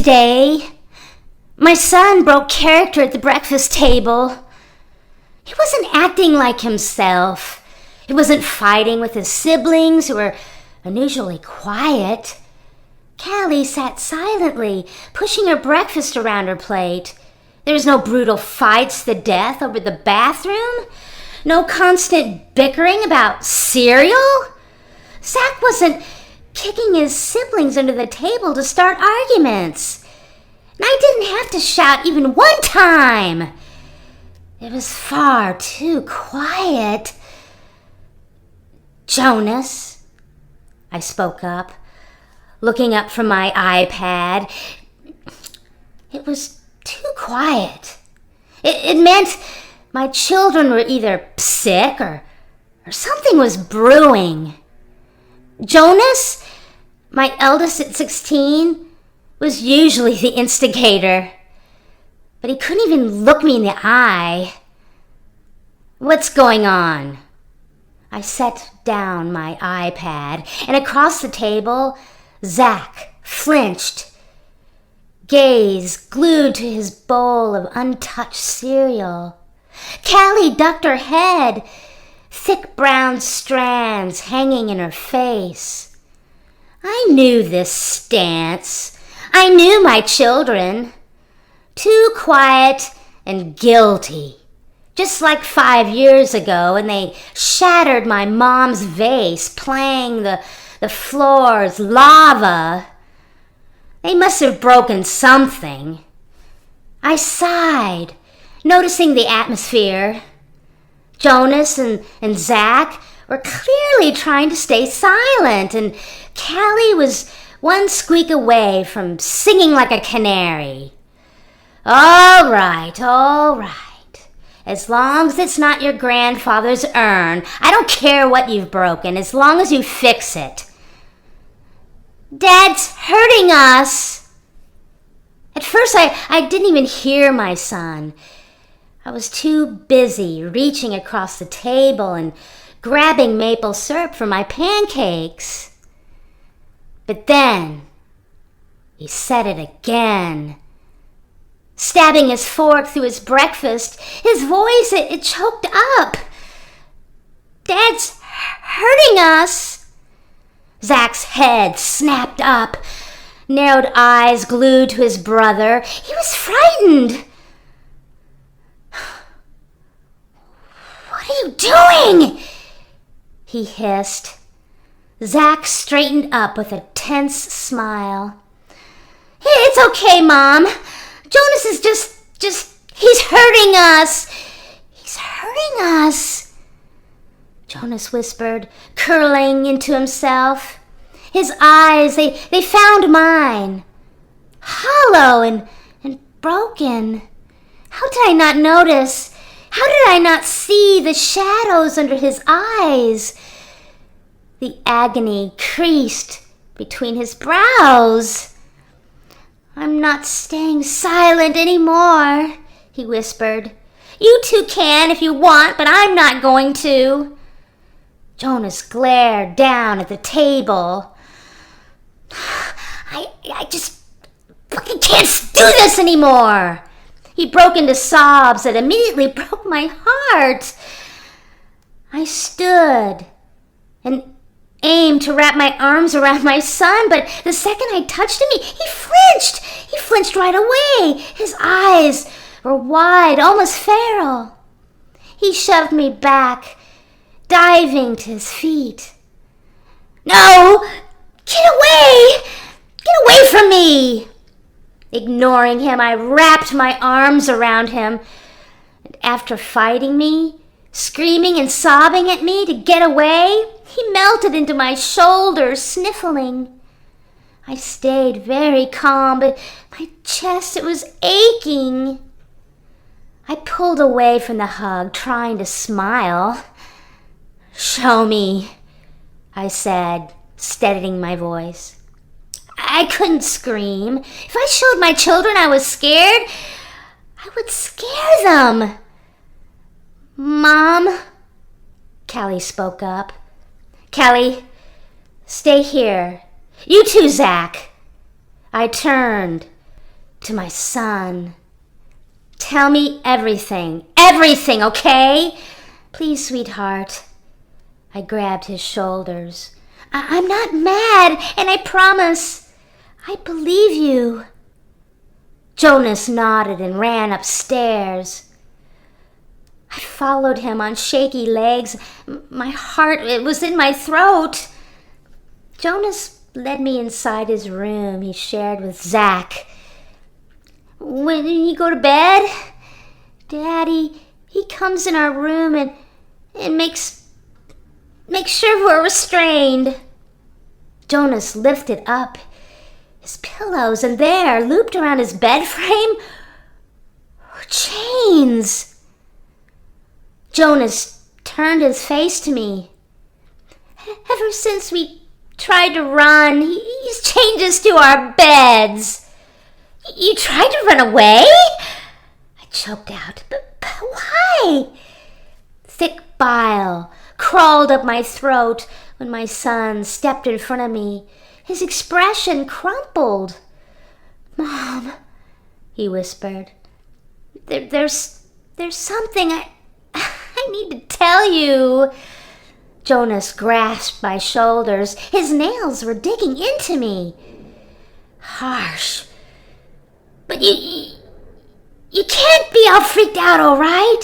today. My son broke character at the breakfast table. He wasn't acting like himself. He wasn't fighting with his siblings, who were unusually quiet. Callie sat silently, pushing her breakfast around her plate. There was no brutal fights to the death over the bathroom. No constant bickering about cereal. Zach wasn't kicking his siblings under the table to start arguments. And I didn't have to shout even one time. It was far too quiet. Jonas, I spoke up, looking up from my iPad. It was too quiet. It meant my children were either sick or something was brewing. Jonas, my eldest at 16, was usually the instigator, but he couldn't even look me in the eye. What's going on? I set down my iPad, and across the table, Zach flinched, gaze glued to his bowl of untouched cereal. Callie ducked her head, thick brown strands hanging in her face. I knew this stance. I knew my children. Too quiet and guilty. Just like 5 years ago when they shattered my mom's vase, playing the floor's lava. They must have broken something. I sighed, noticing the atmosphere. Jonas and Zach were clearly trying to stay silent, and Callie was one squeak away from singing like a canary. All right. As long as it's not your grandfather's urn, I don't care what you've broken, as long as you fix it. Dad's hurting us. At first, I didn't even hear my son. I was too busy reaching across the table and grabbing maple syrup for my pancakes. But then, he said it again. Stabbing his fork through his breakfast, his voice, it choked up. Dad's hurting us. Zach's head snapped up, narrowed eyes glued to his brother. He was frightened. What are you doing? He hissed. Zach straightened up with a tense smile. Hey, it's okay, Mom. Jonas is just, he's hurting us. He's hurting us, Jonas whispered, curling into himself. His eyes, they found mine, hollow and broken. How did I not notice? How did I not see the shadows under his eyes? The agony creased between his brows. I'm not staying silent anymore, he whispered. You two can if you want, but I'm not going to. Jonas glared down at the table. I just fucking can't do this anymore. He broke into sobs that immediately broke my heart. I stood and aimed to wrap my arms around my son, but the second I touched him, he flinched. He flinched right away. His eyes were wide, almost feral. He shoved me back, diving to his feet. No! Get away! Get away from me! Ignoring him, I wrapped my arms around him, and after fighting me, screaming and sobbing at me to get away, he melted into my shoulder, sniffling. I stayed very calm, but my chest, it was aching. I pulled away from the hug, trying to smile. Show me, I said, steadying my voice. I couldn't scream. If I showed my children I was scared, I would scare them. Mom, Callie spoke up. Callie, stay here. You too, Zach. I turned, to my son. Tell me everything, everything, okay? Please, sweetheart. I grabbed his shoulders. I'm not mad, and I promise. I believe you. Jonas nodded and ran upstairs. I followed him on shaky legs. My heart, it was in my throat. Jonas led me inside his room he shared with Zach. When you go to bed, Daddy, he comes in our room and makes sure we're restrained. Jonas lifted up his pillows, and there, looped around his bed frame, were chains. Jonas turned his face to me. Ever since we tried to run, he's chained us to our beds. You tried to run away? I choked out. But why? Thick bile crawled up my throat when my son stepped in front of me. His expression crumpled. Mom, he whispered. There's something I need to tell you. Jonas grasped my shoulders. His nails were digging into me. Harsh. But you can't be all freaked out, all right?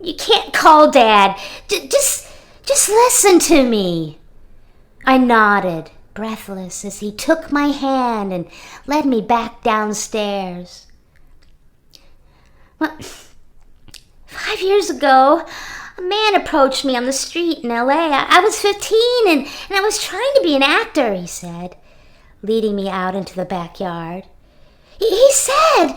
You can't call Dad. Just listen to me. I nodded, breathless, as he took my hand and led me back downstairs. Well, 5 years ago, a man approached me on the street in L.A. I was 15 and I was trying to be an actor, he said, leading me out into the backyard. He said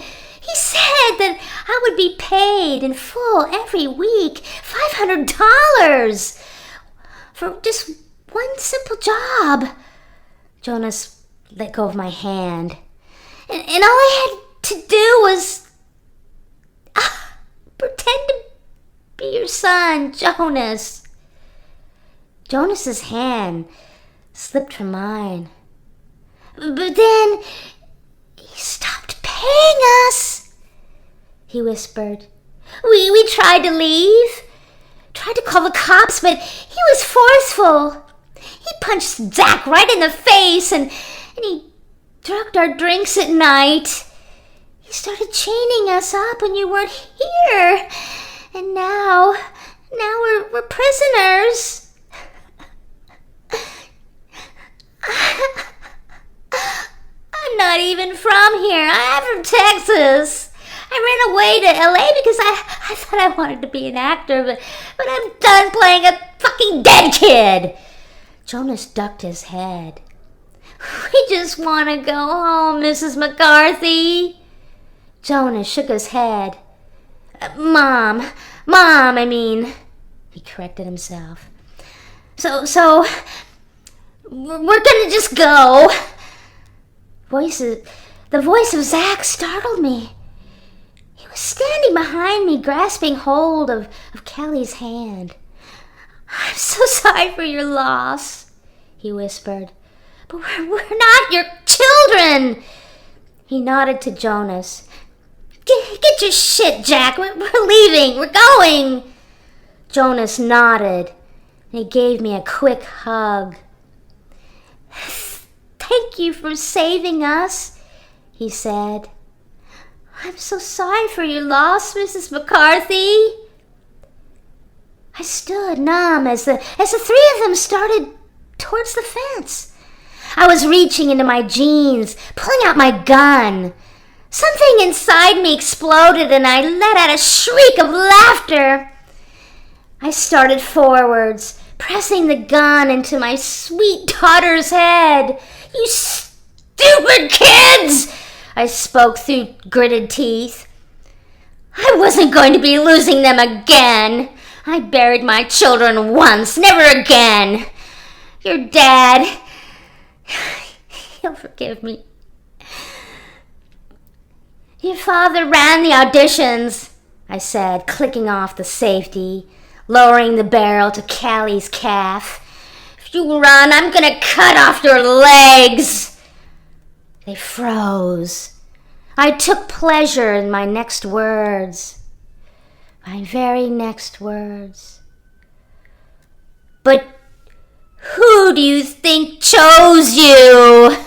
that I would be paid in full every week, $500 for just one simple job. Jonas let go of my hand, and all I had to do was pretend to be your son, Jonas. Jonas's hand slipped from mine. But then he stopped paying us, he whispered. We tried to leave, tried to call the cops, but he was forceful. He punched Zach right in the face and he drugged our drinks at night. He started chaining us up when you weren't here. And now we're prisoners. I'm not even from here. I'm from Texas. I ran away to LA because I thought I wanted to be an actor, but I'm done playing a fucking dead kid. Jonas ducked his head. We just want to go home, Mrs. McCarthy. Jonas shook his head. Mom, I mean, he corrected himself. So, we're gonna just go. The voice of Zach startled me. He was standing behind me, grasping hold of Kelly's hand. I'm so sorry for your loss, he whispered. But we're not your children. He nodded to Jonas. Get your shit, Jack. We're leaving. We're going. Jonas nodded, and he gave me a quick hug. Thank you for saving us, he said. I'm so sorry for your loss, Mrs. McCarthy. I stood numb as the three of them started towards the fence. I was reaching into my jeans, pulling out my gun. Something inside me exploded and I let out a shriek of laughter. I started forwards, pressing the gun into my sweet daughter's head. You stupid kids! I spoke through gritted teeth. I wasn't going to be losing them again. I buried my children once, never again. Your dad, he'll forgive me. Your father ran the auditions, I said, clicking off the safety, lowering the barrel to Callie's calf. If you run, I'm gonna cut off your legs. They froze. I took pleasure in my next words. My very next words. But who do you think chose you?